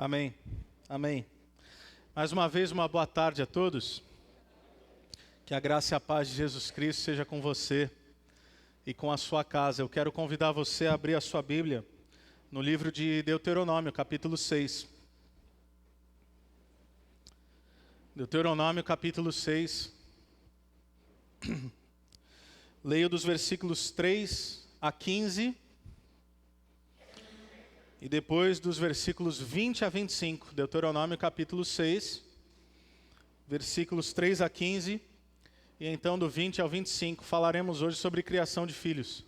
Amém. Amém. Mais uma vez, uma boa tarde a todos. Que a graça e a paz de Jesus Cristo seja com você e com a sua casa. Eu quero convidar você a abrir a sua Bíblia no livro de Deuteronômio, capítulo 6. Deuteronômio, capítulo 6. Leio dos versículos 3 a 15. E depois dos versículos 20 a 25, Deuteronômio capítulo 6, versículos 3 a 15, e então do 20 ao 25, falaremos hoje sobre criação de filhos.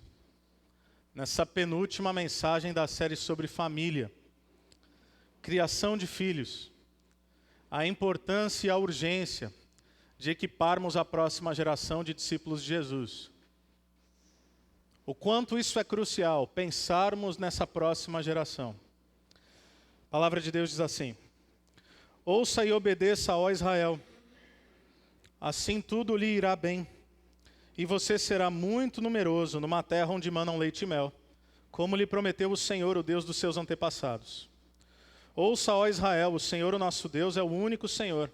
Nessa penúltima mensagem da série sobre família. Criação de filhos. A importância e a urgência de equiparmos a próxima geração de discípulos de Jesus. O quanto isso é crucial, pensarmos nessa próxima geração. A palavra de Deus diz assim: ouça e obedeça, ó Israel, assim tudo lhe irá bem, e você será muito numeroso numa terra onde manam leite e mel, como lhe prometeu o Senhor, o Deus dos seus antepassados. Ouça, ó Israel, o Senhor, o nosso Deus, é o único Senhor.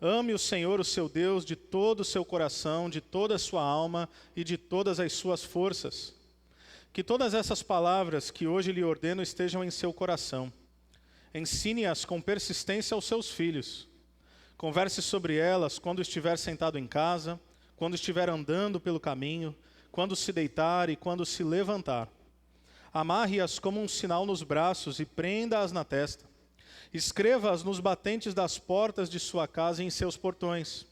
Ame o Senhor, o seu Deus, de todo o seu coração, de toda a sua alma e de todas as suas forças. Que todas essas palavras que hoje lhe ordeno estejam em seu coração. Ensine-as com persistência aos seus filhos. Converse sobre elas quando estiver sentado em casa, quando estiver andando pelo caminho, quando se deitar e quando se levantar. Amarre-as como um sinal nos braços e prenda-as na testa. Escreva-as nos batentes das portas de sua casa e em seus portões.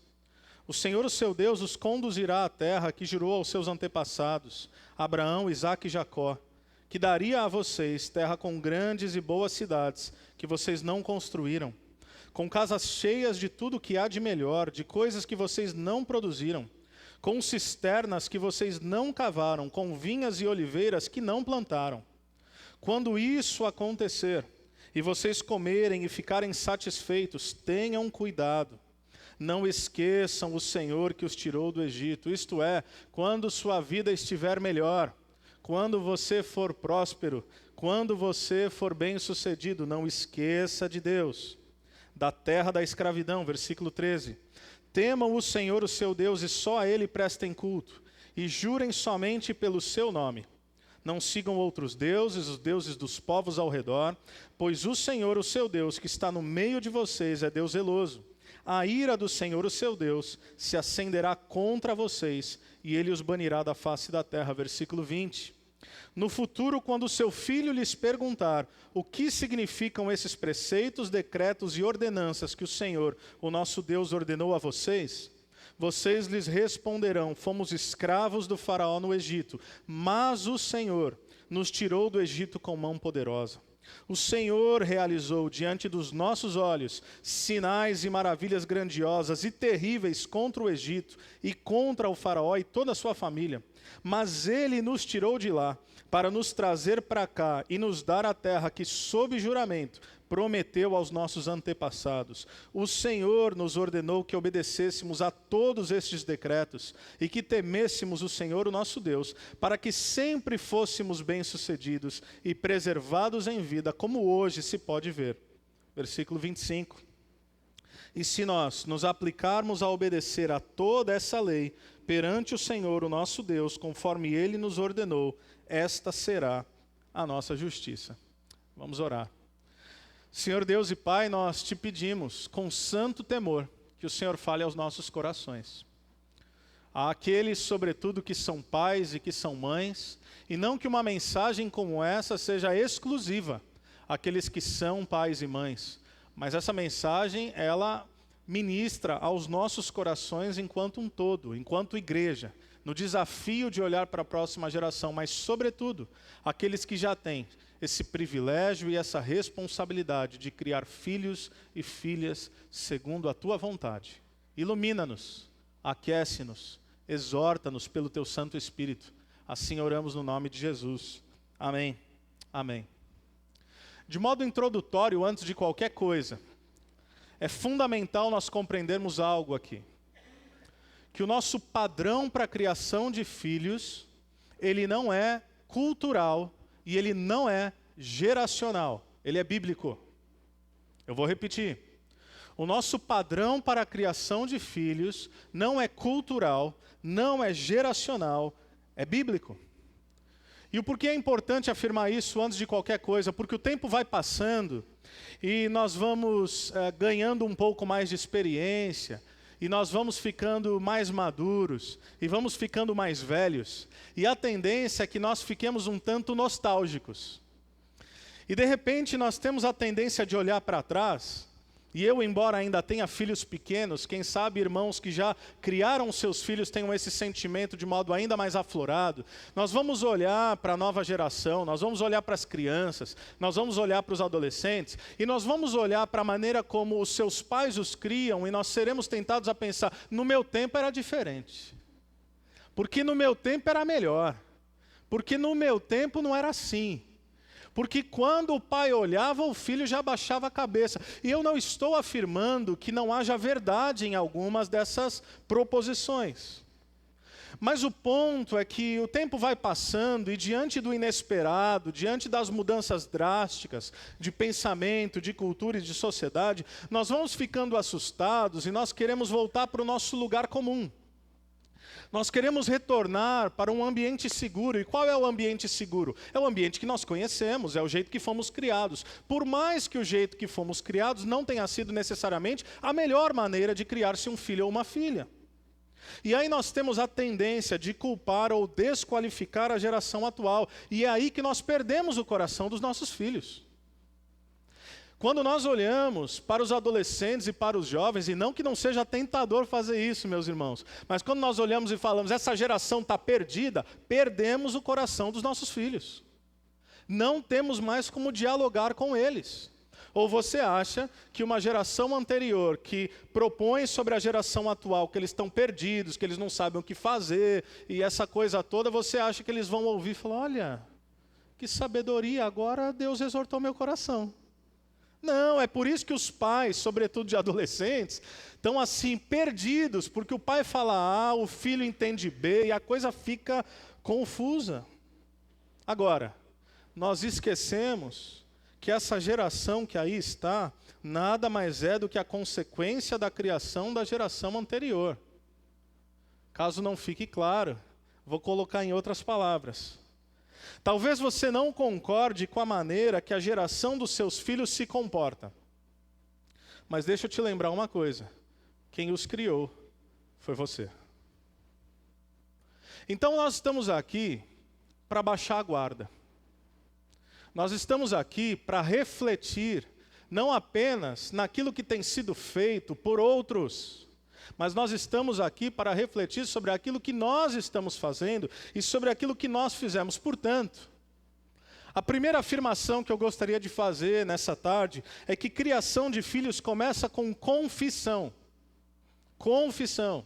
O Senhor, o seu Deus, os conduzirá à terra que jurou aos seus antepassados, Abraão, Isaque e Jacó, que daria a vocês terra com grandes e boas cidades que vocês não construíram, com casas cheias de tudo que há de melhor, de coisas que vocês não produziram, com cisternas que vocês não cavaram, com vinhas e oliveiras que não plantaram. Quando isso acontecer, e vocês comerem e ficarem satisfeitos, tenham cuidado. Não esqueçam o Senhor que os tirou do Egito. Isto é, quando sua vida estiver melhor, quando você for próspero, quando você for bem-sucedido, não esqueça de Deus. Da terra da escravidão, versículo 13. Temam o Senhor, o seu Deus, e só a Ele prestem culto, e jurem somente pelo seu nome. Não sigam outros deuses, os deuses dos povos ao redor, pois o Senhor, o seu Deus, que está no meio de vocês, é Deus zeloso. A ira do Senhor, o seu Deus, se acenderá contra vocês, e ele os banirá da face da terra. Versículo 20. No futuro, quando o seu filho lhes perguntar o que significam esses preceitos, decretos e ordenanças que o Senhor, o nosso Deus, ordenou a vocês, vocês lhes responderão: fomos escravos do faraó no Egito, mas o Senhor nos tirou do Egito com mão poderosa. O Senhor realizou diante dos nossos olhos sinais e maravilhas grandiosas e terríveis contra o Egito e contra o faraó e toda a sua família. Mas ele nos tirou de lá para nos trazer para cá e nos dar a terra que, sob juramento, prometeu aos nossos antepassados. O Senhor nos ordenou que obedecêssemos a todos estes decretos e que temêssemos o Senhor, o nosso Deus, para que sempre fôssemos bem-sucedidos e preservados em vida, como hoje se pode ver. Versículo 25. E se nós nos aplicarmos a obedecer a toda essa lei perante o Senhor, o nosso Deus, conforme Ele nos ordenou, esta será a nossa justiça. Vamos orar. Senhor Deus e Pai, nós te pedimos com santo temor que o Senhor fale aos nossos corações. Àqueles, sobretudo, que são pais e que são mães, e não que uma mensagem como essa seja exclusiva àqueles que são pais e mães, mas essa mensagem, ela ministra aos nossos corações enquanto um todo, enquanto igreja, no desafio de olhar para a próxima geração, mas, sobretudo, aqueles que já têm esse privilégio e essa responsabilidade de criar filhos e filhas segundo a tua vontade. Ilumina-nos, aquece-nos, exorta-nos pelo teu Santo Espírito. Assim oramos no nome de Jesus. Amém. Amém. De modo introdutório, antes de qualquer coisa, é fundamental nós compreendermos algo aqui. Que o nosso padrão para a criação de filhos, ele não é cultural, e ele não é geracional, ele é bíblico. Eu vou repetir. O nosso padrão para a criação de filhos não é cultural, não é geracional, é bíblico. E o porquê é importante afirmar isso antes de qualquer coisa? Porque o tempo vai passando e nós vamos ganhando um pouco mais de experiência, e nós vamos ficando mais maduros, e vamos ficando mais velhos, e a tendência é que nós fiquemos um tanto nostálgicos. E de repente nós temos a tendência de olhar para trás, e eu, embora ainda tenha filhos pequenos, quem sabe irmãos que já criaram seus filhos tenham esse sentimento de modo ainda mais aflorado, nós vamos olhar para a nova geração, nós vamos olhar para as crianças, nós vamos olhar para os adolescentes, e nós vamos olhar para a maneira como os seus pais os criam, e nós seremos tentados a pensar, no meu tempo era diferente, porque no meu tempo era melhor, porque no meu tempo não era assim. Porque quando o pai olhava, o filho já baixava a cabeça. E eu não estou afirmando que não haja verdade em algumas dessas proposições. Mas o ponto é que o tempo vai passando e diante do inesperado, diante das mudanças drásticas de pensamento, de cultura e de sociedade, nós vamos ficando assustados e nós queremos voltar para o nosso lugar comum. Nós queremos retornar para um ambiente seguro. E qual é o ambiente seguro? É o ambiente que nós conhecemos, é o jeito que fomos criados. Por mais que o jeito que fomos criados não tenha sido necessariamente a melhor maneira de criar-se um filho ou uma filha. E aí nós temos a tendência de culpar ou desqualificar a geração atual. E é aí que nós perdemos o coração dos nossos filhos. Quando nós olhamos para os adolescentes e para os jovens, e não que não seja tentador fazer isso, meus irmãos, mas quando nós olhamos e falamos, essa geração está perdida, perdemos o coração dos nossos filhos. Não temos mais como dialogar com eles. Ou você acha que uma geração anterior que propõe sobre a geração atual que eles estão perdidos, que eles não sabem o que fazer, e essa coisa toda, você acha que eles vão ouvir e falar, olha, que sabedoria, agora Deus exortou meu coração. Não, é por isso que os pais, sobretudo de adolescentes, estão assim perdidos, porque o pai fala A, o filho entende B e a coisa fica confusa. Agora, nós esquecemos que essa geração que aí está, nada mais é do que a consequência da criação da geração anterior. Caso não fique claro, vou colocar em outras palavras. Talvez você não concorde com a maneira que a geração dos seus filhos se comporta. Mas deixa eu te lembrar uma coisa. Quem os criou foi você. Então nós estamos aqui para baixar a guarda. Nós estamos aqui para refletir não apenas naquilo que tem sido feito por outros, mas nós estamos aqui para refletir sobre aquilo que nós estamos fazendo e sobre aquilo que nós fizemos. Portanto, a primeira afirmação que eu gostaria de fazer nessa tarde é que criação de filhos começa com confissão. Confissão.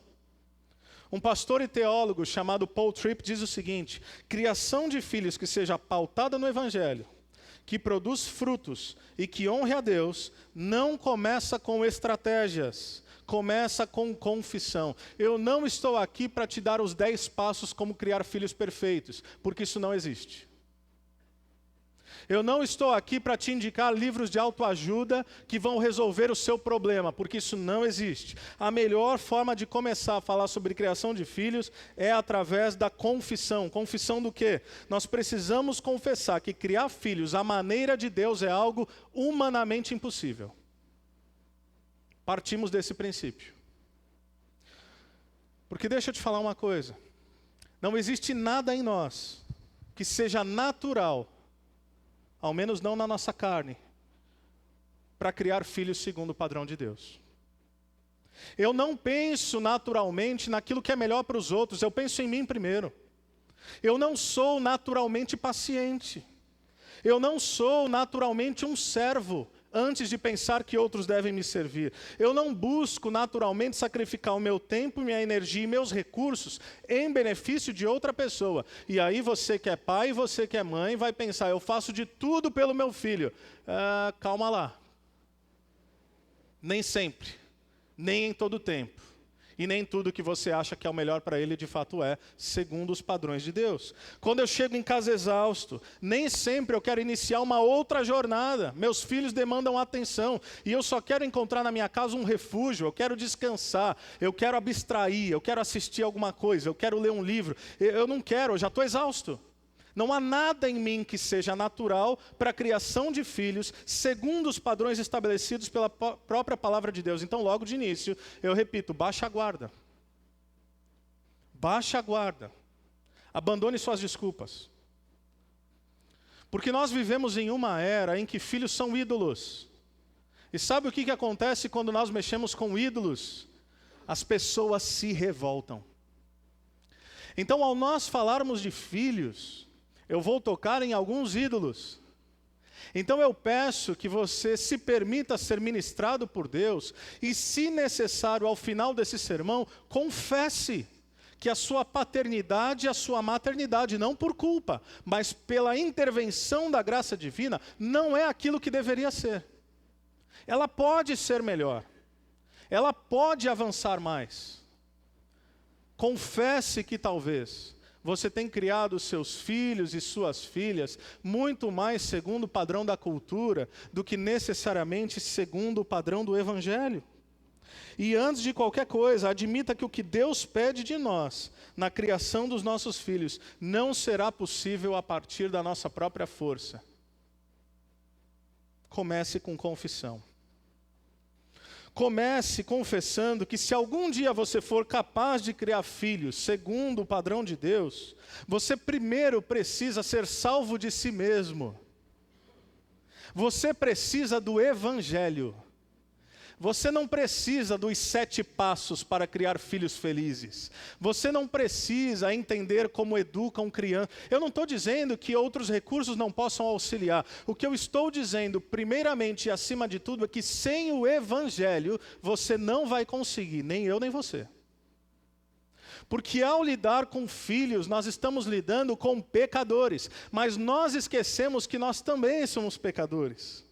Um pastor e teólogo chamado Paul Tripp diz o seguinte: criação de filhos que seja pautada no Evangelho, que produz frutos e que honre a Deus, não começa com estratégias, começa com confissão. Eu não estou aqui para te dar os 10 passos como criar filhos perfeitos, porque isso não existe. Eu não estou aqui para te indicar livros de autoajuda que vão resolver o seu problema, porque isso não existe. A melhor forma de começar a falar sobre criação de filhos é através da confissão. Confissão do quê? Nós precisamos confessar que criar filhos à maneira de Deus é algo humanamente impossível. Partimos desse princípio. Porque deixa eu te falar uma coisa. Não existe nada em nós que seja natural, ao menos não na nossa carne, para criar filhos segundo o padrão de Deus. Eu não penso naturalmente naquilo que é melhor para os outros, eu penso em mim primeiro. Eu não sou naturalmente paciente. Eu não sou naturalmente um servo, antes de pensar que outros devem me servir. Eu não busco naturalmente sacrificar o meu tempo, minha energia e meus recursos em benefício de outra pessoa. E aí você que é pai e você que é mãe vai pensar, eu faço de tudo pelo meu filho. Calma lá. Nem sempre, nem em todo tempo. E nem tudo que você acha que é o melhor para ele, de fato é, segundo os padrões de Deus. Quando eu chego em casa exausto, nem sempre eu quero iniciar uma outra jornada. Meus filhos demandam atenção e eu só quero encontrar na minha casa um refúgio, eu quero descansar, eu quero abstrair, eu quero assistir alguma coisa, eu quero ler um livro. Eu não quero, eu já estou exausto. Não há nada em mim que seja natural para a criação de filhos, segundo os padrões estabelecidos pela própria palavra de Deus. Então, logo de início, eu repito, baixa a guarda. Baixa a guarda. Abandone suas desculpas. Porque nós vivemos em uma era em que filhos são ídolos. E sabe o que acontece quando nós mexemos com ídolos? As pessoas se revoltam. Então, ao nós falarmos de filhos, eu vou tocar em alguns ídolos. Então eu peço que você se permita ser ministrado por Deus e, se necessário, ao final desse sermão, confesse que a sua paternidade e a sua maternidade, não por culpa, mas pela intervenção da graça divina, não é aquilo que deveria ser. Ela pode ser melhor. Ela pode avançar mais. Confesse que talvez você tem criado seus filhos e suas filhas muito mais segundo o padrão da cultura do que necessariamente segundo o padrão do Evangelho. E antes de qualquer coisa, admita que o que Deus pede de nós na criação dos nossos filhos não será possível a partir da nossa própria força. Comece com confissão. Comece confessando que se algum dia você for capaz de criar filhos segundo o padrão de Deus, você primeiro precisa ser salvo de si mesmo. Você precisa do Evangelho. Você não precisa dos 7 passos para criar filhos felizes. Você não precisa entender como educam criança. Eu não estou dizendo que outros recursos não possam auxiliar. O que eu estou dizendo, primeiramente e acima de tudo, é que sem o Evangelho, você não vai conseguir, nem eu nem você. Porque ao lidar com filhos, nós estamos lidando com pecadores. Mas nós esquecemos que nós também somos pecadores.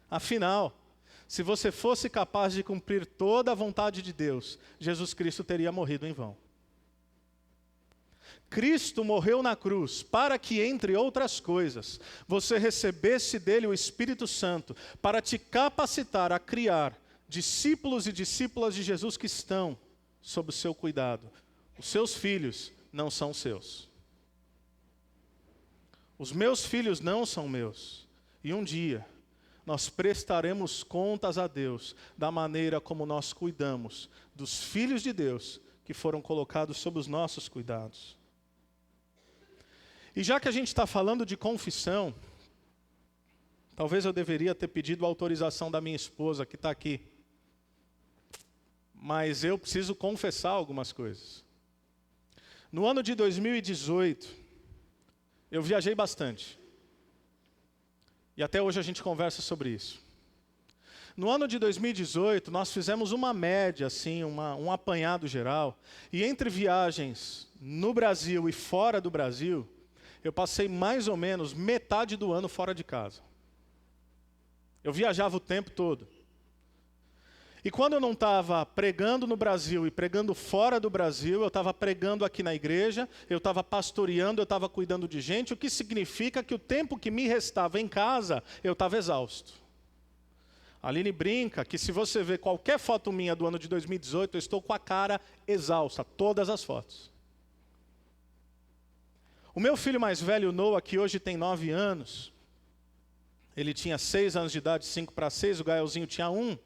Afinal, se você fosse capaz de cumprir toda a vontade de Deus, Jesus Cristo teria morrido em vão. Cristo morreu na cruz para que, entre outras coisas, você recebesse dele o Espírito Santo para te capacitar a criar discípulos e discípulas de Jesus que estão sob o seu cuidado. Os seus filhos não são seus. Os meus filhos não são meus. E um dia nós prestaremos contas a Deus da maneira como nós cuidamos dos filhos de Deus que foram colocados sob os nossos cuidados. E já que a gente está falando de confissão, talvez eu deveria ter pedido a autorização da minha esposa que está aqui. Mas eu preciso confessar algumas coisas. No ano de 2018, eu viajei bastante. E até hoje a gente conversa sobre isso. No ano de 2018, nós fizemos uma média, assim, um apanhado geral. E entre viagens no Brasil e fora do Brasil, eu passei mais ou menos metade do ano fora de casa. Eu viajava o tempo todo. E quando eu não estava pregando no Brasil e pregando fora do Brasil, eu estava pregando aqui na igreja, eu estava pastoreando, eu estava cuidando de gente, o que significa que o tempo que me restava em casa, eu estava exausto. A Aline brinca que se você ver qualquer foto minha do ano de 2018, eu estou com a cara exausta, todas as fotos. O meu filho mais velho, Noah, que hoje tem 9 anos, ele tinha 6 anos de idade, 5 para 6, o Gaelzinho tinha 1.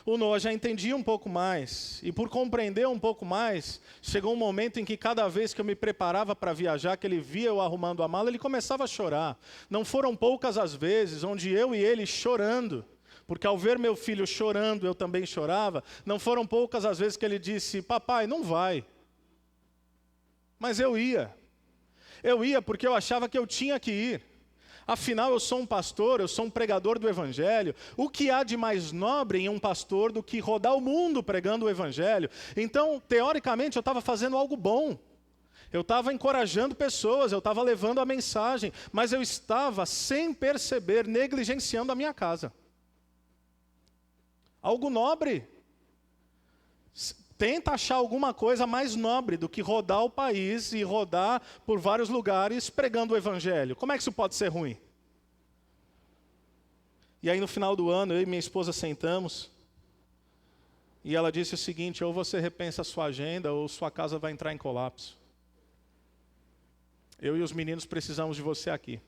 O Noah já entendia um pouco mais, e por compreender um pouco mais, chegou um momento em que cada vez que eu me preparava para viajar, que ele via eu arrumando a mala, ele começava a chorar. Não foram poucas as vezes onde eu e ele chorando, porque ao ver meu filho chorando, eu também chorava. Não foram poucas as vezes que ele disse, papai, não vai. Mas eu ia. Eu ia porque eu achava que eu tinha que ir. Afinal, eu sou um pastor, eu sou um pregador do Evangelho. O que há de mais nobre em um pastor do que rodar o mundo pregando o Evangelho? Então, teoricamente, eu estava fazendo algo bom. Eu estava encorajando pessoas, eu estava levando a mensagem, mas eu estava, sem perceber, negligenciando a minha casa. Algo nobre. Tenta achar alguma coisa mais nobre do que rodar o país e rodar por vários lugares pregando o evangelho. Como é que isso pode ser ruim? E aí no final do ano, eu e minha esposa sentamos e ela disse o seguinte: ou você repensa a sua agenda ou sua casa vai entrar em colapso. Eu e os meninos precisamos de você aqui.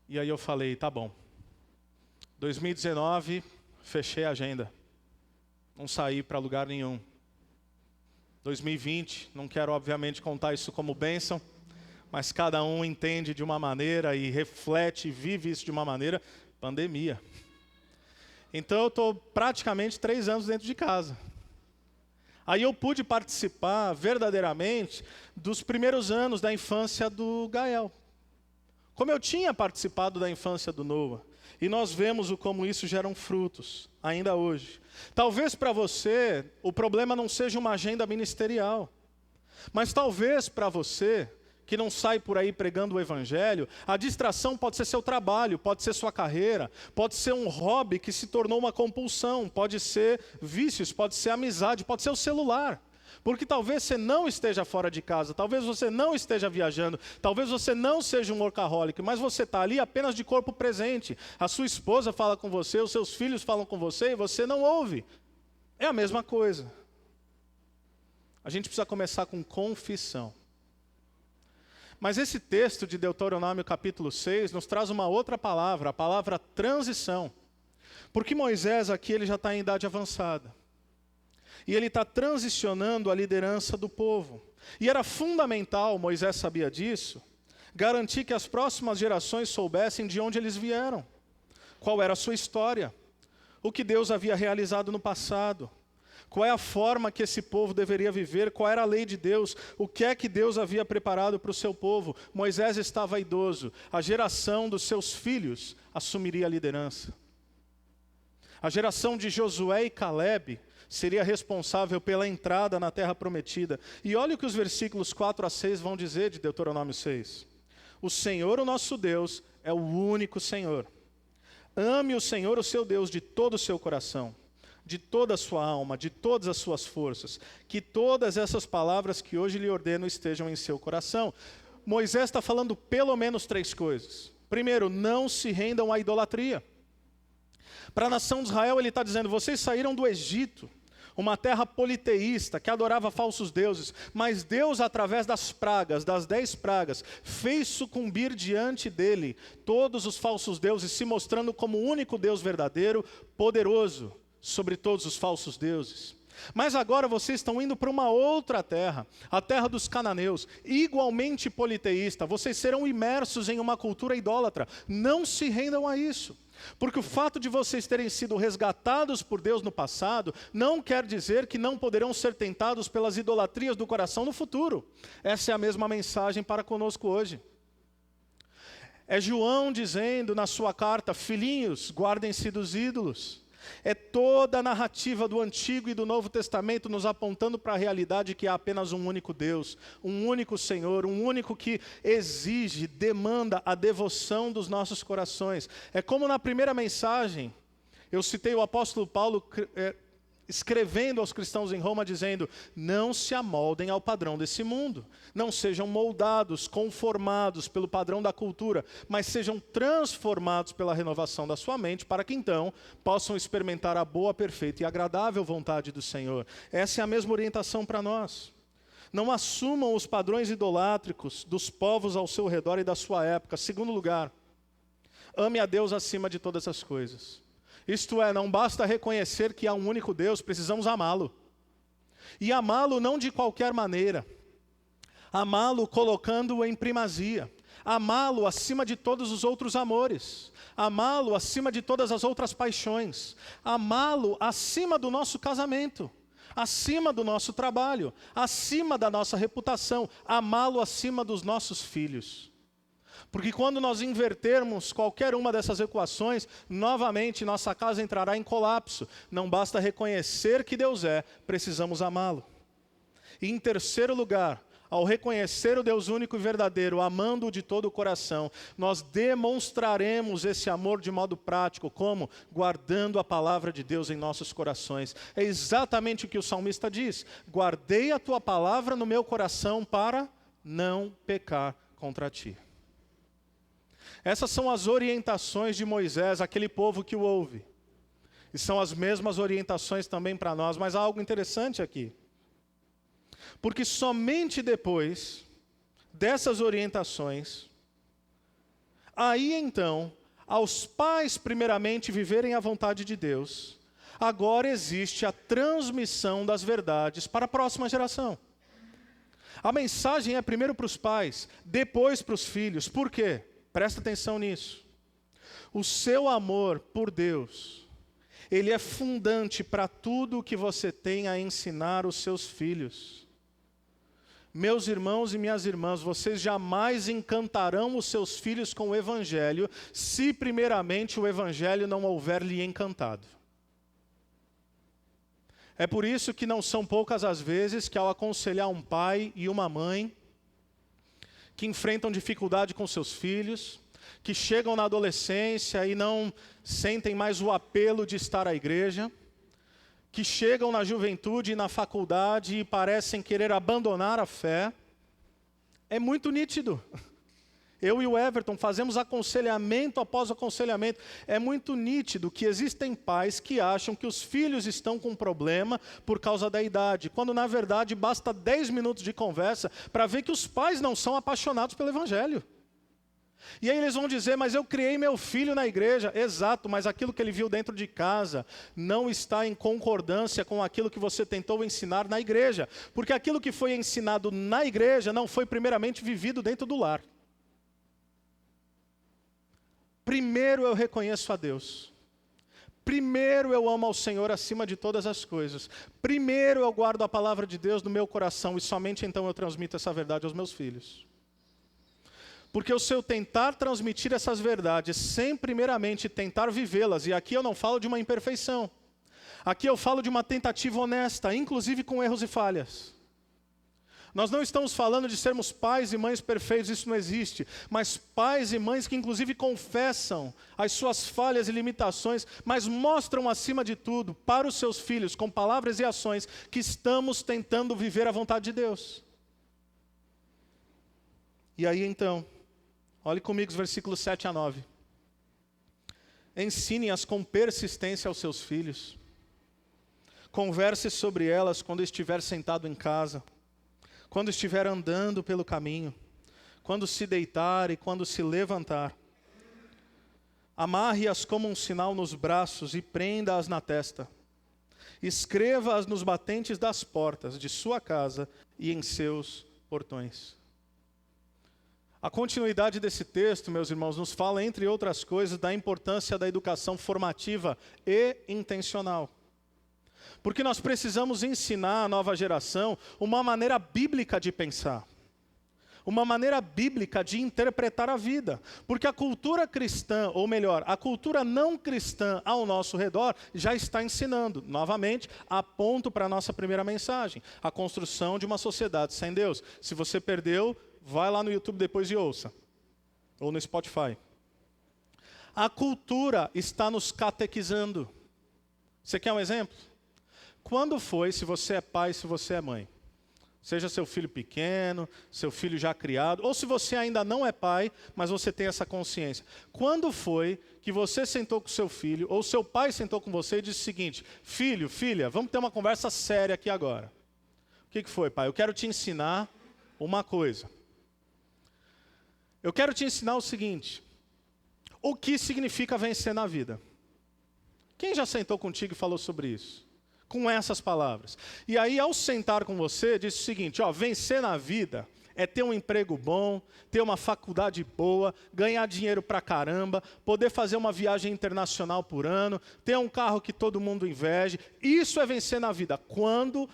E aí eu falei, tá bom. 2019, fechei a agenda. Não saí para lugar nenhum. 2020, não quero obviamente contar isso como bênção, mas cada um entende de uma maneira e reflete, vive isso de uma maneira. Pandemia. Então eu estou praticamente 3 anos dentro de casa. Aí eu pude participar verdadeiramente dos primeiros anos da infância do Gael. Como eu tinha participado da infância do Noah. E nós vemos como isso geram frutos, ainda hoje. Talvez para você, o problema não seja uma agenda ministerial. Mas talvez para você, que não sai por aí pregando o evangelho, a distração pode ser seu trabalho, pode ser sua carreira, pode ser um hobby que se tornou uma compulsão, pode ser vícios, pode ser amizade, pode ser o celular. Porque talvez você não esteja fora de casa, talvez você não esteja viajando, talvez você não seja um workaholic, mas você está ali apenas de corpo presente. A sua esposa fala com você, os seus filhos falam com você e você não ouve. É a mesma coisa. A gente precisa começar com confissão. Mas esse texto de Deuteronômio capítulo 6 nos traz uma outra palavra, a palavra transição. Porque Moisés aqui ele já está em idade avançada. E ele está transicionando a liderança do povo. E era fundamental, Moisés sabia disso, garantir que as próximas gerações soubessem de onde eles vieram. Qual era a sua história. O que Deus havia realizado no passado. Qual é a forma que esse povo deveria viver, qual era a lei de Deus, o que é que Deus havia preparado para o seu povo. Moisés estava idoso, a geração dos seus filhos assumiria a liderança. A geração de Josué e Calebe seria responsável pela entrada na terra prometida. E olha o que os versículos 4 a 6 vão dizer de Deuteronômio 6. O Senhor, o nosso Deus, é o único Senhor. Ame o Senhor, o seu Deus, de todo o seu coração, de toda a sua alma, de todas as suas forças. Que todas essas palavras que hoje lhe ordeno estejam em seu coração. Moisés está falando pelo menos 3 coisas. Primeiro, não se rendam à idolatria. Para a nação de Israel, ele está dizendo, vocês saíram do Egito, uma terra politeísta, que adorava falsos deuses, mas Deus, através das pragas, das 10 pragas, fez sucumbir diante dele todos os falsos deuses, se mostrando como o único Deus verdadeiro, poderoso sobre todos os falsos deuses. Mas agora vocês estão indo para uma outra terra, a terra dos cananeus, igualmente politeísta. Vocês serão imersos em uma cultura idólatra. Não se rendam a isso. Porque o fato de vocês terem sido resgatados por Deus no passado, não quer dizer que não poderão ser tentados pelas idolatrias do coração no futuro. Essa é a mesma mensagem para conosco hoje. É João dizendo na sua carta, filhinhos, guardem-se dos ídolos. É toda a narrativa do Antigo e do Novo Testamento nos apontando para a realidade que há apenas um único Deus, um único Senhor, um único que exige, demanda a devoção dos nossos corações. É como na primeira mensagem, eu citei o apóstolo Paulo escrevendo aos cristãos em Roma, dizendo, não se amoldem ao padrão desse mundo, não sejam moldados, conformados pelo padrão da cultura, mas sejam transformados pela renovação da sua mente, para que então possam experimentar a boa, perfeita e agradável vontade do Senhor. Essa é a mesma orientação para nós. Não assumam os padrões idolátricos dos povos ao seu redor e da sua época. Segundo lugar, ame a Deus acima de todas as coisas. Isto é, não basta reconhecer que há um único Deus, precisamos amá-lo. E amá-lo não de qualquer maneira. Amá-lo colocando-o em primazia. Amá-lo acima de todos os outros amores. Amá-lo acima de todas as outras paixões. Amá-lo acima do nosso casamento. Acima do nosso trabalho. Acima da nossa reputação. Amá-lo acima dos nossos filhos. Porque quando nós invertermos qualquer uma dessas equações, novamente nossa casa entrará em colapso. Não basta reconhecer que Deus é, precisamos amá-lo. E em terceiro lugar, ao reconhecer o Deus único e verdadeiro, amando-o de todo o coração, nós demonstraremos esse amor de modo prático, como? Guardando a palavra de Deus em nossos corações. É exatamente o que o salmista diz: guardei a tua palavra no meu coração para não pecar contra ti. Essas são as orientações de Moisés, aquele povo que o ouve. E são as mesmas orientações também para nós, mas há algo interessante aqui. Porque somente depois dessas orientações, aí então, aos pais primeiramente viverem a vontade de Deus, agora existe a transmissão das verdades para a próxima geração. A mensagem é primeiro para os pais, depois para os filhos. Por quê? Presta atenção nisso. O seu amor por Deus, ele é fundante para tudo o que você tem a ensinar os seus filhos. Meus irmãos e minhas irmãs, vocês jamais encantarão os seus filhos com o Evangelho, se primeiramente o Evangelho não houver lhe encantado. É por isso que não são poucas as vezes que ao aconselhar um pai e uma mãe, que enfrentam dificuldade com seus filhos, que chegam na adolescência e não sentem mais o apelo de estar à igreja, que chegam na juventude e na faculdade e parecem querer abandonar a fé, é muito nítido. Eu e o Everton fazemos aconselhamento após aconselhamento. É muito nítido que existem pais que acham que os filhos estão com problema por causa da idade, quando na verdade basta 10 minutos de conversa para ver que os pais não são apaixonados pelo Evangelho. E aí eles vão dizer: mas eu criei meu filho na igreja. Exato, mas aquilo que ele viu dentro de casa não está em concordância com aquilo que você tentou ensinar na igreja. Porque aquilo que foi ensinado na igreja não foi primeiramente vivido dentro do lar. Primeiro eu reconheço a Deus. Primeiro eu amo ao Senhor acima de todas as coisas. Primeiro eu guardo a palavra de Deus no meu coração e somente então eu transmito essa verdade aos meus filhos. Porque se eu tentar transmitir essas verdades sem primeiramente tentar vivê-las, e aqui eu não falo de uma imperfeição, aqui eu falo de uma tentativa honesta, inclusive com erros e falhas. Nós não estamos falando de sermos pais e mães perfeitos, isso não existe, mas pais e mães que inclusive confessam as suas falhas e limitações, mas mostram acima de tudo para os seus filhos, com palavras e ações, que estamos tentando viver a vontade de Deus. E aí então, olhe comigo os versículos 7 a 9. Ensine-as com persistência aos seus filhos. Converse sobre elas quando estiver sentado em casa, quando estiver andando pelo caminho, quando se deitar e quando se levantar. Amarre-as como um sinal nos braços e prenda-as na testa. Escreva-as nos batentes das portas de sua casa e em seus portões. A continuidade desse texto, meus irmãos, nos fala, entre outras coisas, da importância da educação formativa e intencional. Porque nós precisamos ensinar à nova geração uma maneira bíblica de pensar. Uma maneira bíblica de interpretar a vida. Porque a cultura cristã, ou melhor, a cultura não cristã ao nosso redor, já está ensinando. Novamente, aponto para a nossa primeira mensagem. A construção de uma sociedade sem Deus. Se você perdeu, vai lá no YouTube depois e ouça. Ou no Spotify. A cultura está nos catequizando. Você quer um exemplo? Quando foi, se você é pai, se você é mãe? Seja seu filho pequeno, seu filho já criado, ou se você ainda não é pai, mas você tem essa consciência. Quando foi que você sentou com seu filho, ou seu pai sentou com você e disse o seguinte: filho, filha, vamos ter uma conversa séria aqui agora. O que foi, pai? Eu quero te ensinar uma coisa. Eu quero te ensinar o seguinte: o que significa vencer na vida? Quem já sentou contigo e falou sobre isso? Com essas palavras. E aí, ao sentar com você, disse o seguinte: vencer na vida é ter um emprego bom, ter uma faculdade boa, ganhar dinheiro pra caramba, poder fazer uma viagem internacional por ano, ter um carro que todo mundo inveje. Isso é vencer na vida. Quando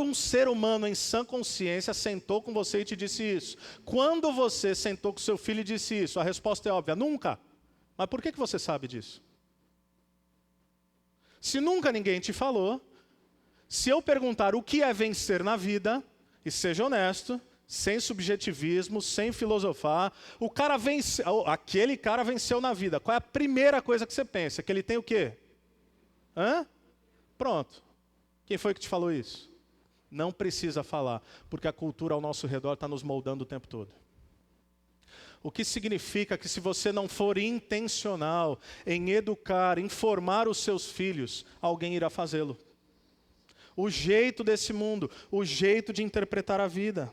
um ser humano em sã consciência sentou com você e te disse isso? Quando você sentou com seu filho e disse isso? A resposta é óbvia: nunca. Mas por que você sabe disso? Se nunca ninguém te falou, se eu perguntar o que é vencer na vida, E seja honesto, sem subjetivismo, sem filosofar. O cara venceu, aquele cara venceu na vida. Qual é a primeira coisa que você pensa? Que ele tem o quê? Hã? Pronto. Quem foi que te falou isso? Não precisa falar, porque a cultura ao nosso redor está nos moldando o tempo todo. O que significa que se você não for intencional em educar, em formar os seus filhos, alguém irá fazê-lo. O jeito desse mundo, o jeito de interpretar a vida.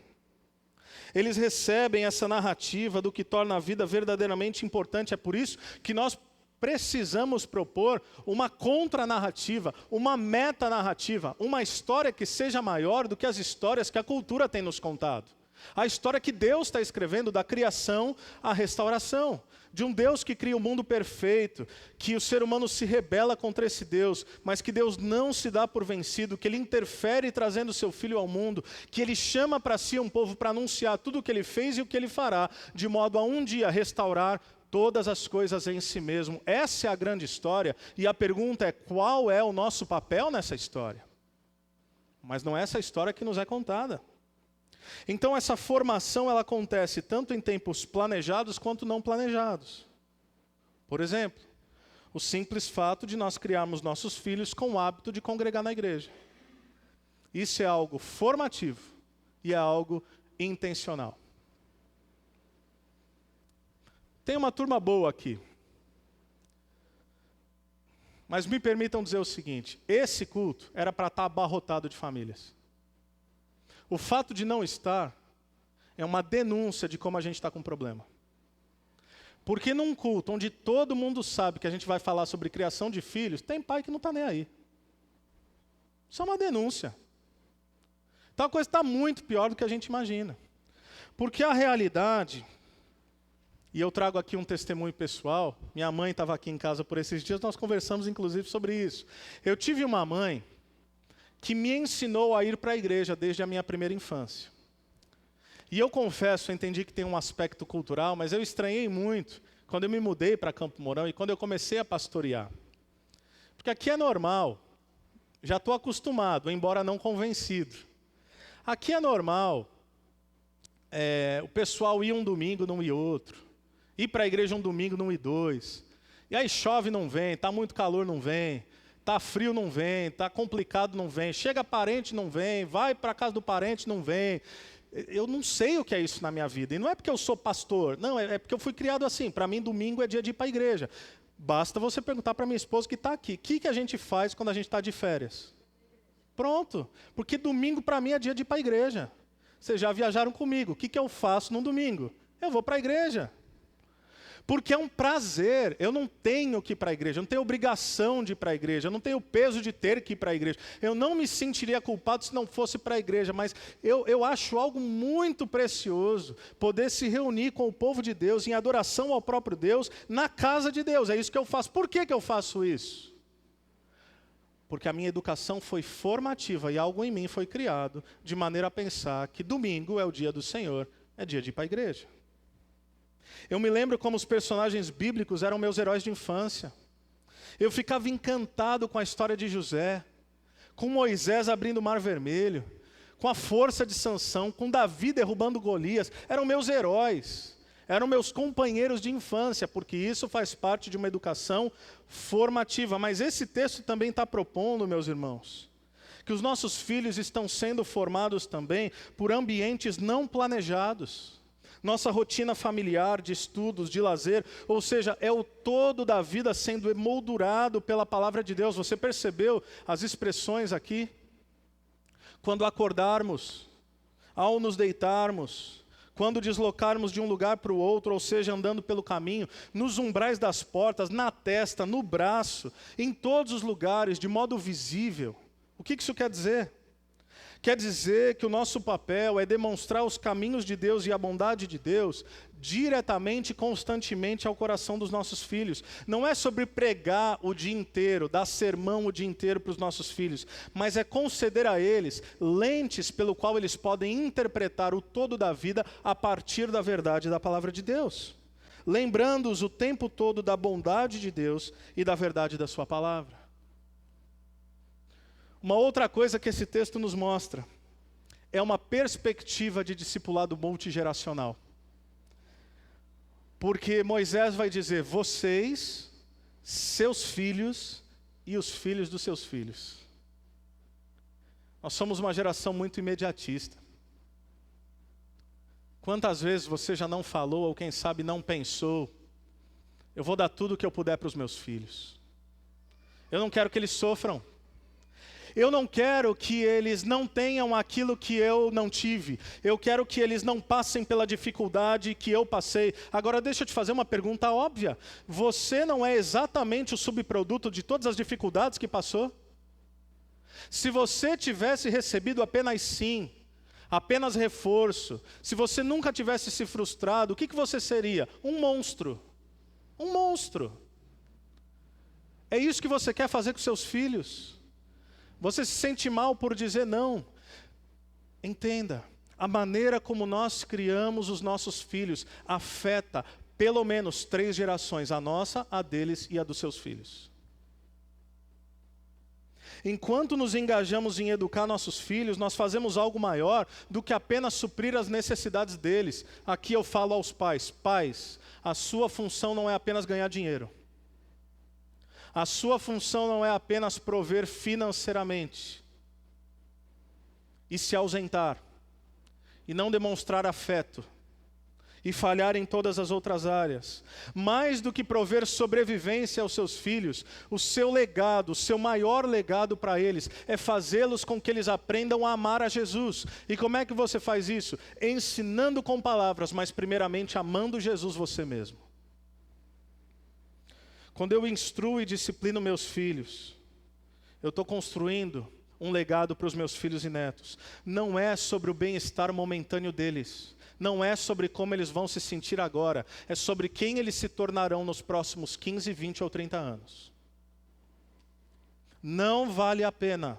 Eles recebem essa narrativa do que torna a vida verdadeiramente importante. É por isso que nós precisamos propor uma contranarrativa, uma metanarrativa, uma história que seja maior do que as histórias que a cultura tem nos contado. A história que Deus está escrevendo da criação à restauração. De um Deus que cria o mundo perfeito, que o ser humano se rebela contra esse Deus, mas que Deus não se dá por vencido, que Ele interfere trazendo o seu Filho ao mundo, que Ele chama para si um povo para anunciar tudo o que Ele fez e o que Ele fará, de modo a um dia restaurar todas as coisas em si mesmo. Essa é a grande história, e a pergunta é: qual é o nosso papel nessa história? Mas não é essa história que nos é contada. Então essa formação ela acontece tanto em tempos planejados quanto não planejados. Por exemplo, o simples fato de nós criarmos nossos filhos com o hábito de congregar na igreja. Isso é algo formativo e é algo intencional. Tem uma turma boa aqui. Mas me permitam dizer o seguinte: esse culto era para estar abarrotado de famílias. O fato de não estar é uma denúncia de como a gente está com problema. Porque num culto onde todo mundo sabe que a gente vai falar sobre criação de filhos, tem pai que não está nem aí. Isso é uma denúncia. Então a coisa está muito pior do que a gente imagina. Porque a realidade, e eu trago aqui um testemunho pessoal, minha mãe estava aqui em casa por esses dias, nós conversamos inclusive sobre isso. Eu tive uma mãe que me ensinou a ir para a igreja desde a minha primeira infância. E eu confesso, eu entendi que tem um aspecto cultural, mas eu estranhei muito quando eu me mudei para Campo Mourão e quando eu comecei a pastorear. Porque aqui é normal, já estou acostumado, embora não convencido. Aqui é normal, o pessoal ir um domingo, não ir outro. Ir para a igreja um domingo, não ir dois. E aí chove, não vem, está muito calor, não vem. Está frio, não vem, está complicado, não vem, chega parente, não vem, vai para a casa do parente, não vem. Eu não sei o que é isso na minha vida. E não é porque eu sou pastor, não, é porque eu fui criado assim. Para mim, domingo é dia de ir para a igreja. Basta você perguntar para minha esposa que está aqui. O que a gente faz quando a gente está de férias? Pronto, porque domingo para mim é dia de ir para a igreja. Vocês já viajaram comigo. O que eu faço no domingo? Eu vou para a igreja. Porque é um prazer, eu não tenho que ir para a igreja, eu não tenho obrigação de ir para a igreja, eu não tenho o peso de ter que ir para a igreja. Eu não me sentiria culpado se não fosse para a igreja, mas eu acho algo muito precioso poder se reunir com o povo de Deus em adoração ao próprio Deus, na casa de Deus. É isso que eu faço. Por que eu faço isso? Porque a minha educação foi formativa e algo em mim foi criado de maneira a pensar que domingo é o dia do Senhor, é dia de ir para a igreja. Eu me lembro como os personagens bíblicos eram meus heróis de infância. Eu ficava encantado com a história de José, com Moisés abrindo o Mar Vermelho, com a força de Sansão, com Davi derrubando Golias. Eram meus heróis, eram meus companheiros de infância, porque isso faz parte de uma educação formativa. Mas esse texto também está propondo, meus irmãos, que os nossos filhos estão sendo formados também por ambientes não planejados. Nossa rotina familiar, de estudos, de lazer, ou seja, é o todo da vida sendo emoldurado pela palavra de Deus. Você percebeu as expressões aqui? Quando acordarmos, ao nos deitarmos, quando deslocarmos de um lugar para o outro, ou seja, andando pelo caminho, nos umbrais das portas, na testa, no braço, em todos os lugares, de modo visível. O que isso quer dizer? Quer dizer que o nosso papel é demonstrar os caminhos de Deus e a bondade de Deus diretamente e constantemente ao coração dos nossos filhos. Não é sobre pregar o dia inteiro, dar sermão o dia inteiro para os nossos filhos, mas é conceder a eles lentes pelo qual eles podem interpretar o todo da vida a partir da verdade da palavra de Deus. Lembrando-os o tempo todo da bondade de Deus e da verdade da sua palavra. Uma outra coisa que esse texto nos mostra é uma perspectiva de discipulado multigeracional. Porque Moisés vai dizer, vocês, seus filhos e os filhos dos seus filhos. Nós somos uma geração muito imediatista. Quantas vezes você já não falou, ou quem sabe não pensou, eu vou dar tudo o que eu puder para os meus filhos. Eu não quero que eles sofram. Eu não quero que eles não tenham aquilo que eu não tive. Eu quero que eles não passem pela dificuldade que eu passei. Agora deixa eu te fazer uma pergunta óbvia. Você não é exatamente o subproduto de todas as dificuldades que passou? Se você tivesse recebido apenas sim, apenas reforço, se você nunca tivesse se frustrado, o que você seria? Um monstro. Um monstro. É isso que você quer fazer com seus filhos? Você se sente mal por dizer não. Entenda, a maneira como nós criamos os nossos filhos afeta pelo menos 3 gerações, a nossa, a deles e a dos seus filhos. Enquanto nos engajamos em educar nossos filhos, nós fazemos algo maior do que apenas suprir as necessidades deles. Aqui eu falo aos pais, pais, a sua função não é apenas ganhar dinheiro. A sua função não é apenas prover financeiramente e se ausentar, e não demonstrar afeto, e falhar em todas as outras áreas. Mais do que prover sobrevivência aos seus filhos, o seu legado, o seu maior legado para eles, é fazê-los com que eles aprendam a amar a Jesus. E como é que você faz isso? Ensinando com palavras, mas primeiramente amando Jesus você mesmo. Quando eu instruo e disciplino meus filhos, eu estou construindo um legado para os meus filhos e netos. Não é sobre o bem-estar momentâneo deles. Não é sobre como eles vão se sentir agora. É sobre quem eles se tornarão nos próximos 15, 20 ou 30 anos. Não vale a pena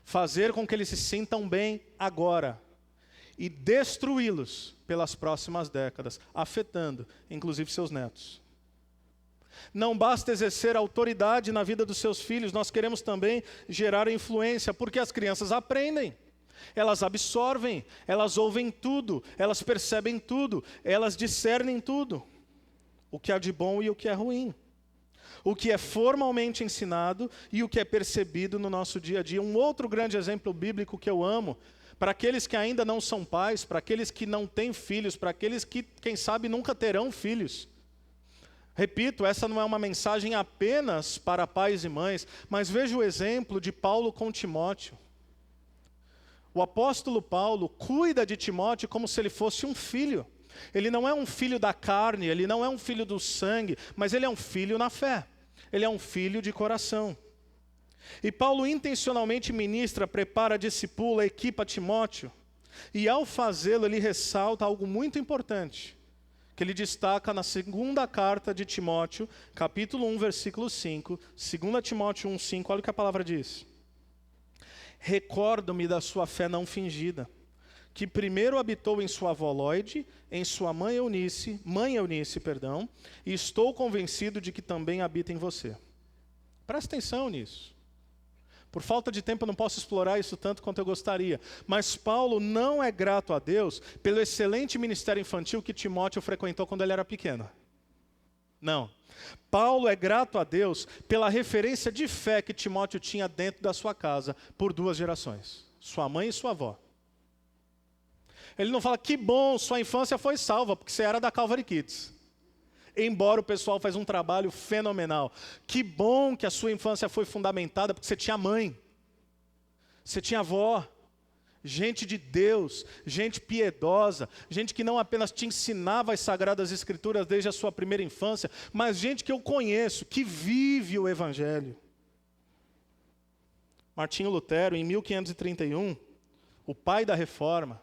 fazer com que eles se sintam bem agora e destruí-los pelas próximas décadas, afetando inclusive seus netos. Não basta exercer autoridade na vida dos seus filhos, nós queremos também gerar influência, porque as crianças aprendem, elas absorvem, elas ouvem tudo, elas percebem tudo, elas discernem tudo, o que há de bom e o que é ruim, o que é formalmente ensinado e o que é percebido no nosso dia a dia. Um outro grande exemplo bíblico que eu amo, para aqueles que ainda não são pais, para aqueles que não têm filhos, para aqueles que, quem sabe, nunca terão filhos. Repito, essa não é uma mensagem apenas para pais e mães, mas veja o exemplo de Paulo com Timóteo. O apóstolo Paulo cuida de Timóteo como se ele fosse um filho. Ele não é um filho da carne, ele não é um filho do sangue, mas ele é um filho na fé. Ele é um filho de coração. E Paulo intencionalmente ministra, prepara, discipula, equipa Timóteo. E ao fazê-lo, ele ressalta algo muito importante, que ele destaca na segunda carta de Timóteo, capítulo 1, versículo 5, 2 Timóteo 1, 5, olha o que a palavra diz. Recordo-me da sua fé não fingida, que primeiro habitou em sua avó Lóide, em sua mãe Eunice, e estou convencido de que também habita em você. Presta atenção nisso. Por falta de tempo eu não posso explorar isso tanto quanto eu gostaria. Mas Paulo não é grato a Deus pelo excelente ministério infantil que Timóteo frequentou quando ele era pequeno. Não. Paulo é grato a Deus pela referência de fé que Timóteo tinha dentro da sua casa por 2 gerações. Sua mãe e sua avó. Ele não fala, que bom, sua infância foi salva, porque você era da Calvary Kids. Embora o pessoal faz um trabalho fenomenal. Que bom que a sua infância foi fundamentada, porque você tinha mãe, você tinha avó, gente de Deus, gente piedosa, gente que não apenas te ensinava as Sagradas Escrituras desde a sua primeira infância, mas gente que eu conheço, que vive o Evangelho. Martinho Lutero, em 1531, o pai da Reforma,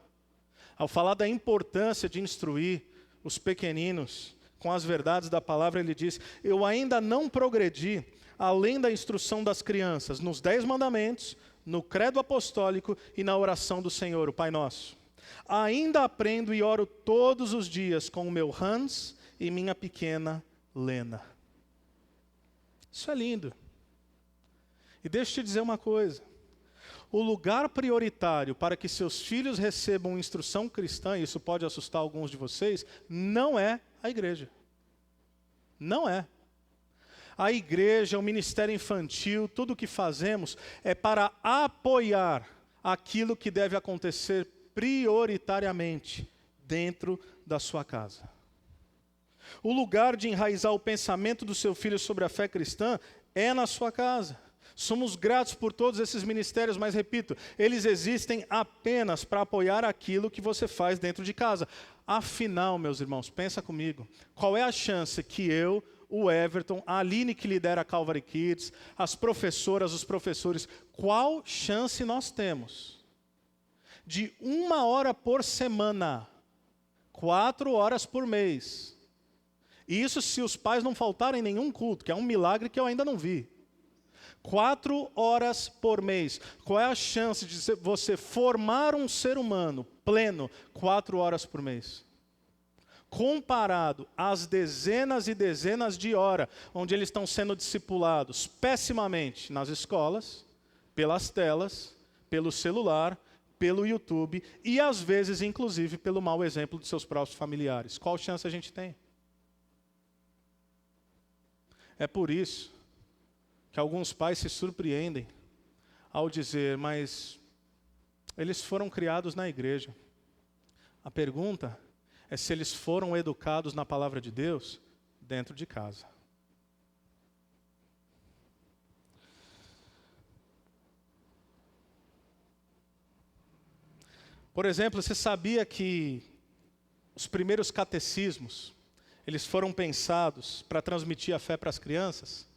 ao falar da importância de instruir os pequeninos com as verdades da palavra, ele diz, eu ainda não progredi além da instrução das crianças, nos 10 mandamentos, no credo apostólico e na oração do Senhor, o Pai Nosso. Ainda aprendo e oro todos os dias com o meu Hans e minha pequena Lena. Isso é lindo. E deixa eu te dizer uma coisa. O lugar prioritário para que seus filhos recebam instrução cristã, e isso pode assustar alguns de vocês, não é a igreja. Não é. A igreja, o ministério infantil, tudo o que fazemos é para apoiar aquilo que deve acontecer prioritariamente dentro da sua casa. O lugar de enraizar o pensamento do seu filho sobre a fé cristã é na sua casa. Somos gratos por todos esses ministérios, mas repito, eles existem apenas para apoiar aquilo que você faz dentro de casa. Afinal, meus irmãos, pensa comigo, qual é a chance que eu, o Everton, a Aline que lidera a Calvary Kids, as professoras, os professores, qual chance nós temos de 1 hora por semana, 4 horas por mês, e isso se os pais não faltarem em nenhum culto, que é um milagre que eu ainda não vi, 4 horas por mês, qual é a chance de você formar um ser humano pleno 4 horas por mês? Comparado às dezenas e dezenas de horas onde eles estão sendo discipulados pessimamente nas escolas, pelas telas, pelo celular, pelo YouTube e às vezes inclusive pelo mau exemplo de seus próprios familiares. Qual chance a gente tem? É por isso que alguns pais se surpreendem ao dizer, mas eles foram criados na igreja. A pergunta é se eles foram educados na palavra de Deus dentro de casa. Por exemplo, você sabia que os primeiros catecismos, eles foram pensados para transmitir a fé para as crianças?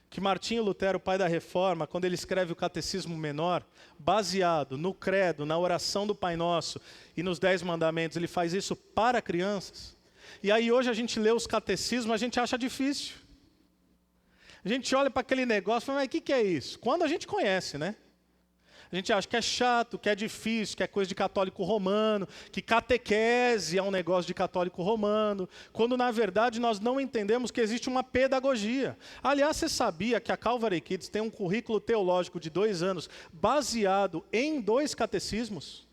Que Martinho Lutero, pai da Reforma, quando ele escreve o Catecismo Menor, baseado no credo, na oração do Pai Nosso e nos 10 mandamentos, ele faz isso para crianças. E aí hoje a gente lê os catecismos, a gente acha difícil. A gente olha para aquele negócio e fala, mas o que é isso? Quando a gente conhece, né? A gente acha que é chato, que é difícil, que é coisa de católico romano, que catequese é um negócio de católico romano, quando na verdade nós não entendemos que existe uma pedagogia. Aliás, você sabia que a Calvary Kids tem um currículo teológico de 2 anos baseado em 2 catecismos?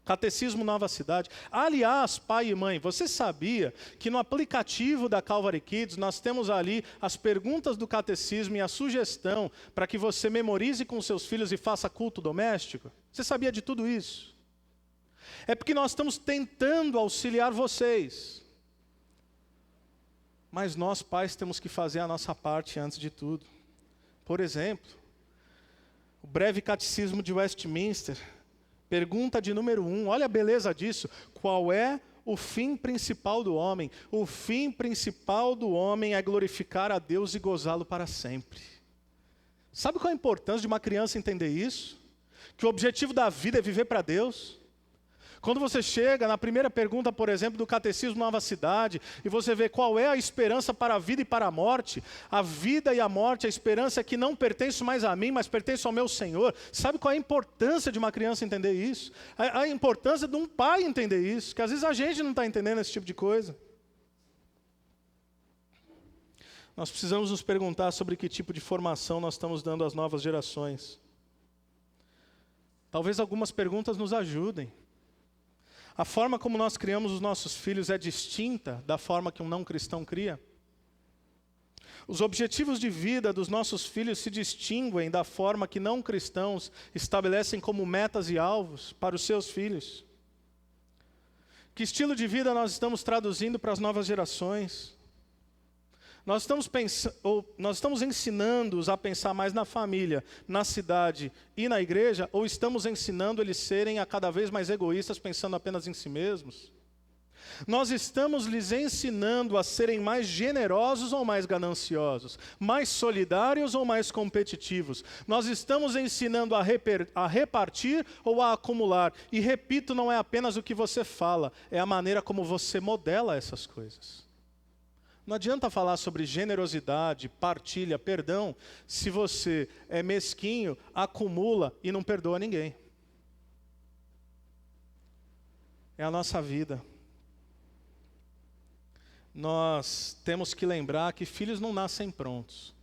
Catecismo Nova Cidade. Aliás, pai e mãe, você sabia que no aplicativo da Calvary Kids nós temos ali as perguntas do catecismo e a sugestão para que você memorize com seus filhos e faça culto doméstico? Você sabia de tudo isso? É porque nós estamos tentando auxiliar vocês. Mas nós, pais, temos que fazer a nossa parte antes de tudo. Por exemplo, o breve catecismo de Westminster, pergunta de número 1, olha a beleza disso. Qual é o fim principal do homem? O fim principal do homem é glorificar a Deus e gozá-lo para sempre. Sabe qual é a importância de uma criança entender isso? Que o objetivo da vida é viver para Deus. Quando você chega na primeira pergunta, por exemplo, do Catecismo Nova Cidade, e você vê qual é a esperança para a vida e para a morte, a vida e a morte, a esperança é que não pertence mais a mim, mas pertence ao meu Senhor. Sabe qual é a importância de uma criança entender isso? A importância de um pai entender isso, que às vezes a gente não está entendendo esse tipo de coisa. Nós precisamos nos perguntar sobre que tipo de formação nós estamos dando às novas gerações. Talvez algumas perguntas nos ajudem. A forma como nós criamos os nossos filhos é distinta da forma que um não cristão cria? Os objetivos de vida dos nossos filhos se distinguem da forma que não cristãos estabelecem como metas e alvos para os seus filhos? Que estilo de vida nós estamos traduzindo para as novas gerações? Nós estamos ensinando-os a pensar mais na família, na cidade e na igreja, ou estamos ensinando eles serem a cada vez mais egoístas, pensando apenas em si mesmos? Nós estamos lhes ensinando a serem mais generosos ou mais gananciosos, mais solidários ou mais competitivos. Nós estamos ensinando a repartir ou a acumular. E repito, não é apenas o que você fala, é a maneira como você modela essas coisas. Não adianta falar sobre generosidade, partilha, perdão, se você é mesquinho, acumula e não perdoa ninguém. É a nossa vida. Nós temos que lembrar que filhos não nascem prontos.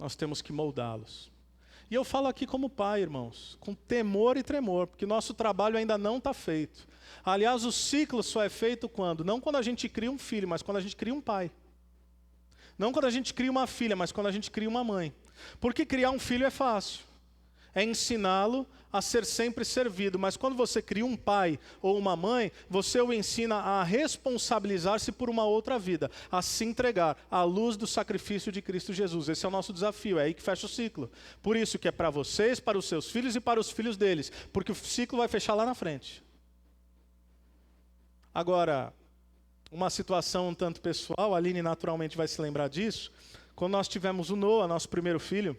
Nós temos que moldá-los. E eu falo aqui como pai, irmãos, com temor e tremor, porque nosso trabalho ainda não está feito. Aliás, o ciclo só é feito quando? Não quando a gente cria um filho, mas quando a gente cria um pai. Não quando a gente cria uma filha, mas quando a gente cria uma mãe. Porque criar um filho é fácil. É ensiná-lo a ser sempre servido. Mas quando você cria um pai ou uma mãe, você o ensina a responsabilizar-se por uma outra vida, a se entregar à luz do sacrifício de Cristo Jesus. Esse é o nosso desafio, é aí que fecha o ciclo. Por isso que é para vocês, para os seus filhos e para os filhos deles, porque o ciclo vai fechar lá na frente. Agora, uma situação um tanto pessoal, a Aline naturalmente vai se lembrar disso, quando nós tivemos o Noah, nosso primeiro filho,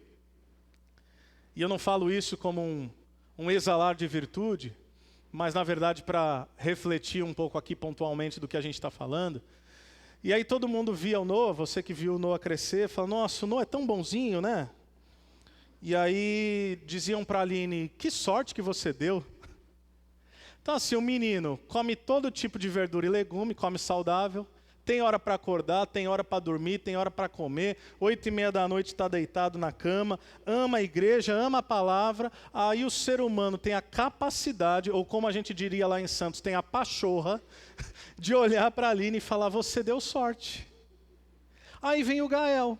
e eu não falo isso como um exalar de virtude, mas na verdade para refletir um pouco aqui pontualmente do que a gente está falando. E aí todo mundo via o Noah, você que viu o Noah crescer, fala, nossa, o Noah é tão bonzinho, né? E aí diziam para a Aline, que sorte que você deu. Então assim, o menino come todo tipo de verdura e legume, come saudável, tem hora para acordar, tem hora para dormir, tem hora para comer, 8:30 da noite está deitado na cama, ama a igreja, ama a palavra. Aí o ser humano tem a capacidade, ou como a gente diria lá em Santos, tem a pachorra, de olhar para a Aline e falar, você deu sorte. Aí vem o Gael.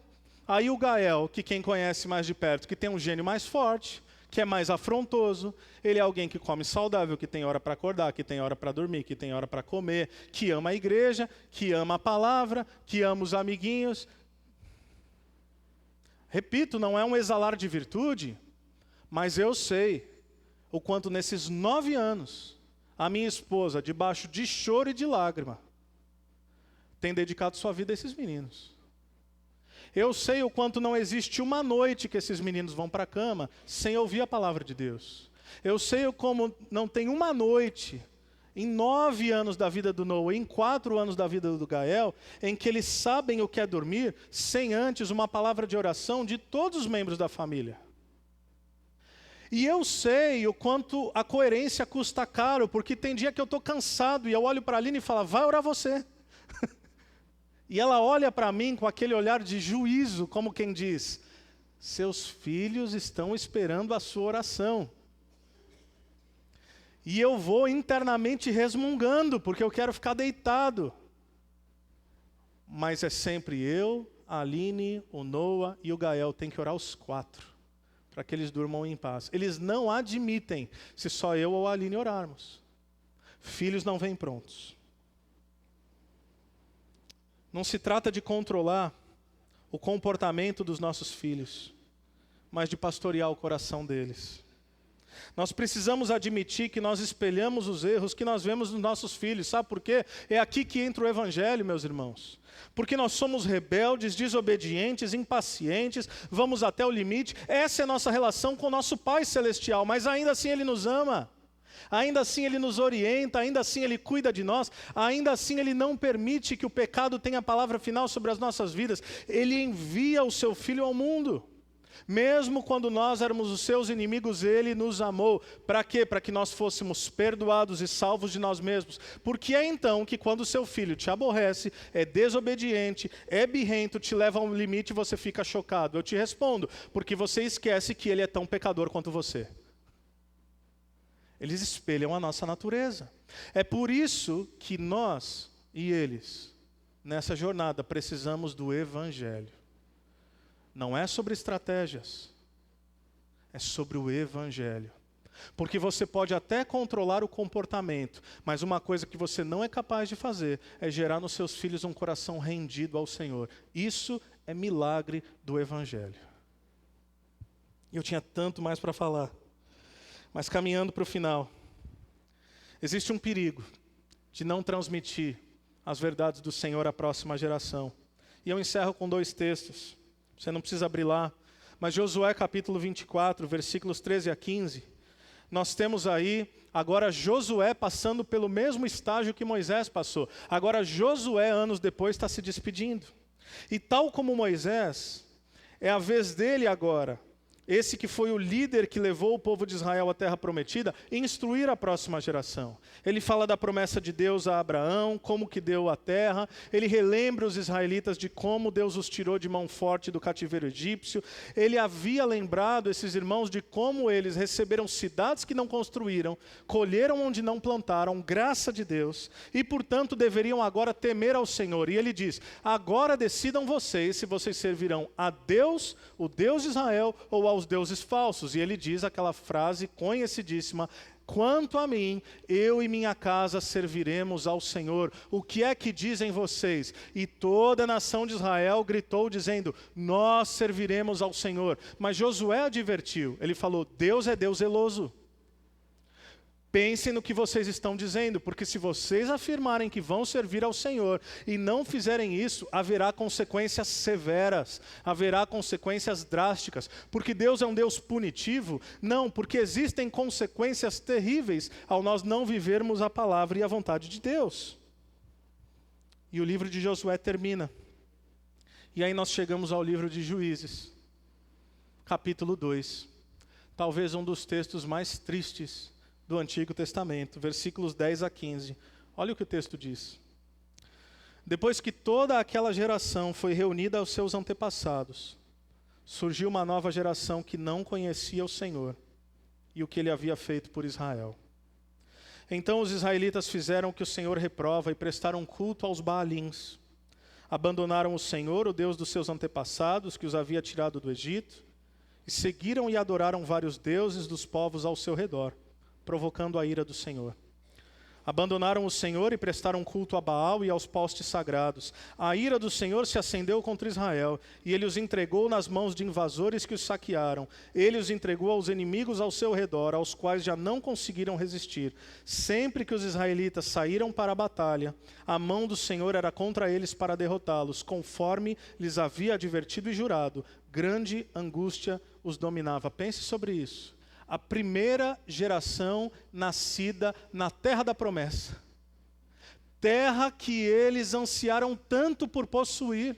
Aí o Gael, que quem conhece mais de perto, que tem um gênio mais forte, que é mais afrontoso, ele é alguém que come saudável, que tem hora para acordar, que tem hora para dormir, que tem hora para comer, que ama a igreja, que ama a palavra, que ama os amiguinhos. Repito, não é um exalar de virtude, mas eu sei o quanto nesses 9 anos, a minha esposa, debaixo de choro e de lágrima, tem dedicado sua vida a esses meninos. Eu sei o quanto não existe uma noite que esses meninos vão para a cama sem ouvir a palavra de Deus. Eu sei como não tem uma noite, em 9 anos da vida do Noah, em 4 anos da vida do Gael, em que eles sabem o que é dormir, sem antes uma palavra de oração de todos os membros da família. E eu sei o quanto a coerência custa caro, porque tem dia que eu estou cansado e eu olho para a Aline e falo, vai orar você. E ela olha para mim com aquele olhar de juízo, como quem diz, seus filhos estão esperando a sua oração. E eu vou internamente resmungando, porque eu quero ficar deitado. Mas é sempre eu, a Aline, o Noah e o Gael, tem que orar os 4, para que eles durmam em paz. Eles não admitem se só eu ou a Aline orarmos. Filhos não vêm prontos. Não se trata de controlar o comportamento dos nossos filhos, mas de pastorear o coração deles. Nós precisamos admitir que nós espelhamos os erros que nós vemos nos nossos filhos. Sabe por quê? É aqui que entra o evangelho, meus irmãos. Porque nós somos rebeldes, desobedientes, impacientes, vamos até o limite. Essa é a nossa relação com o nosso Pai Celestial, mas ainda assim Ele nos ama. Ainda assim Ele nos orienta, ainda assim Ele cuida de nós, ainda assim Ele não permite que o pecado tenha a palavra final sobre as nossas vidas. Ele envia o seu Filho ao mundo. Mesmo quando nós éramos os seus inimigos, Ele nos amou. Para quê? Para que nós fôssemos perdoados e salvos de nós mesmos. Porque é então que quando o seu filho te aborrece, é desobediente, é birrento, te leva a um limite e você fica chocado. Eu te respondo, porque você esquece que ele é tão pecador quanto você. Eles espelham a nossa natureza. É por isso que nós e eles, nessa jornada, precisamos do Evangelho. Não é sobre estratégias, é sobre o Evangelho. Porque você pode até controlar o comportamento, mas uma coisa que você não é capaz de fazer é gerar nos seus filhos um coração rendido ao Senhor. Isso é milagre do Evangelho. E eu tinha tanto mais para falar. Mas caminhando para o final, existe um perigo de não transmitir as verdades do Senhor à próxima geração. E eu encerro com 2 textos. Você não precisa abrir lá. Mas Josué capítulo 24, versículos 13 a 15. Nós temos aí, agora Josué passando pelo mesmo estágio que Moisés passou. Agora Josué, anos depois, está se despedindo. E tal como Moisés, é a vez dele agora. esse que foi o líder que levou o povo de Israel à terra prometida, instruir a próxima geração. Ele fala da promessa de Deus a Abraão, como que deu a terra, ele relembra os israelitas de como Deus os tirou de mão forte do cativeiro egípcio, ele havia lembrado esses irmãos de como eles receberam cidades que não construíram, colheram onde não plantaram, graça de Deus, e portanto deveriam agora temer ao Senhor. E ele diz, agora decidam vocês se vocês servirão a Deus, o Deus de Israel, ou aos deuses falsos. E ele diz aquela frase conhecidíssima, quanto a mim, eu e minha casa serviremos ao Senhor. O que é que dizem vocês? E toda a nação de Israel gritou dizendo, nós serviremos ao Senhor. Mas Josué advertiu, ele falou, Deus é Deus zeloso. Pensem no que vocês estão dizendo, porque se vocês afirmarem que vão servir ao Senhor e não fizerem isso, haverá consequências severas, haverá consequências drásticas. Porque Deus é um Deus punitivo? Não, porque existem consequências terríveis ao nós não vivermos a palavra e a vontade de Deus. E o livro de Josué termina. E aí nós chegamos ao livro de Juízes, capítulo 2. Talvez um dos textos mais tristes do Antigo Testamento, versículos 10 a 15. Olha o que o texto diz. Depois que toda aquela geração foi reunida aos seus antepassados, surgiu uma nova geração que não conhecia o Senhor e o que ele havia feito por Israel. Então os israelitas fizeram o que o Senhor reprova e prestaram culto aos Baalins. Abandonaram o Senhor, o Deus dos seus antepassados, que os havia tirado do Egito, e seguiram e adoraram vários deuses dos povos ao seu redor, provocando a ira do Senhor. Abandonaram o Senhor e prestaram culto a Baal e aos postes sagrados. A ira do Senhor se acendeu contra Israel, e ele os entregou nas mãos de invasores que os saquearam. Ele os entregou aos inimigos ao seu redor, aos quais já não conseguiram resistir. Sempre que os israelitas saíram para a batalha, a mão do Senhor era contra eles para derrotá-los, conforme lhes havia advertido e jurado. Grande angústia os dominava. Pense sobre isso. A primeira geração nascida na terra da promessa. Terra que eles ansiaram tanto por possuir.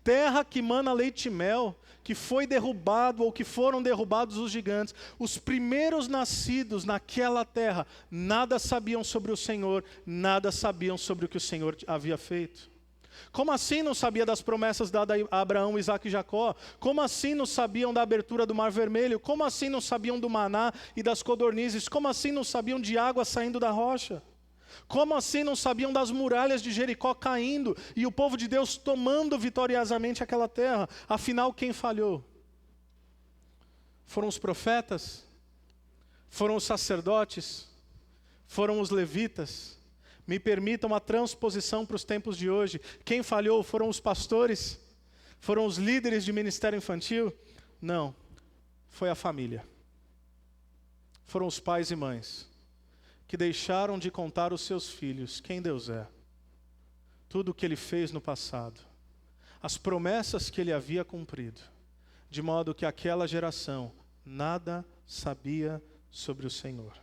Terra que mana leite e mel, que foi derrubado ou que foram derrubados os gigantes. Os primeiros nascidos naquela terra nada sabiam sobre o Senhor, nada sabiam sobre o que o Senhor havia feito. Como assim não sabia das promessas dadas a Abraão, Isaque e Jacó? Como assim não sabiam da abertura do Mar Vermelho? Como assim não sabiam do maná e das codornizes? Como assim não sabiam de água saindo da rocha? Como assim não sabiam das muralhas de Jericó caindo e o povo de Deus tomando vitoriosamente aquela terra? Afinal, quem falhou? Foram os profetas? Foram os sacerdotes? Foram os levitas? Me permitam a transposição para os tempos de hoje. Quem falhou foram os pastores? Foram os líderes de ministério infantil? Não, foi a família. Foram os pais e mães que deixaram de contar aos seus filhos quem Deus é, tudo o que Ele fez no passado, as promessas que Ele havia cumprido, de modo que aquela geração nada sabia sobre o Senhor.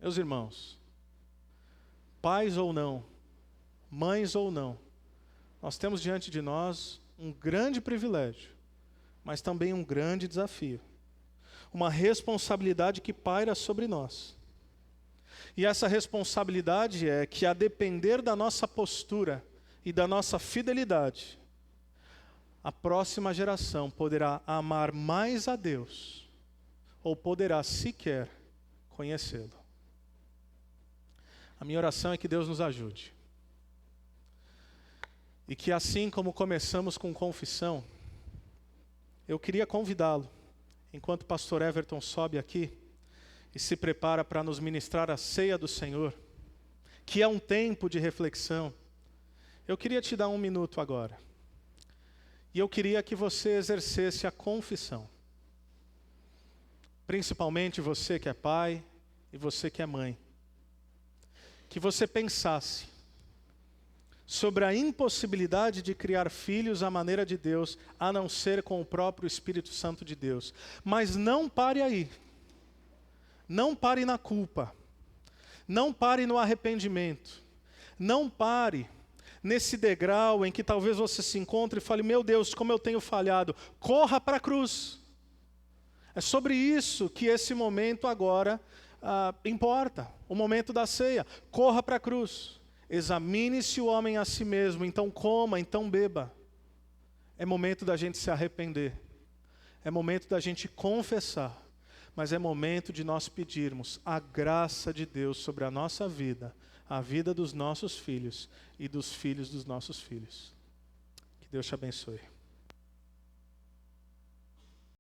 Meus irmãos, pais ou não, mães ou não, nós temos diante de nós um grande privilégio, mas também um grande desafio. Uma responsabilidade que paira sobre nós. E essa responsabilidade é que, a depender da nossa postura e da nossa fidelidade, a próxima geração poderá amar mais a Deus, ou poderá sequer conhecê-lo. A minha oração é que Deus nos ajude. E que assim como começamos com confissão, eu queria convidá-lo, enquanto o pastor Everton sobe aqui e se prepara para nos ministrar a ceia do Senhor, que é um tempo de reflexão, eu queria te dar 1 minuto agora. E eu queria que você exercesse a confissão. Principalmente você que é pai e você que é mãe. Que você pensasse sobre a impossibilidade de criar filhos à maneira de Deus, a não ser com o próprio Espírito Santo de Deus. Mas não pare aí. Não pare na culpa. Não pare no arrependimento. Não pare nesse degrau em que talvez você se encontre e fale, meu Deus, como eu tenho falhado. Corra para a cruz. É sobre isso que esse momento agora importa, o momento da ceia. Corra para a cruz, examine-se o homem a si mesmo, então coma, então beba. É momento da gente se arrepender, é momento da gente confessar, mas é momento de nós pedirmos a graça de Deus sobre a nossa vida, a vida dos nossos filhos e dos filhos dos nossos filhos. Que Deus te abençoe.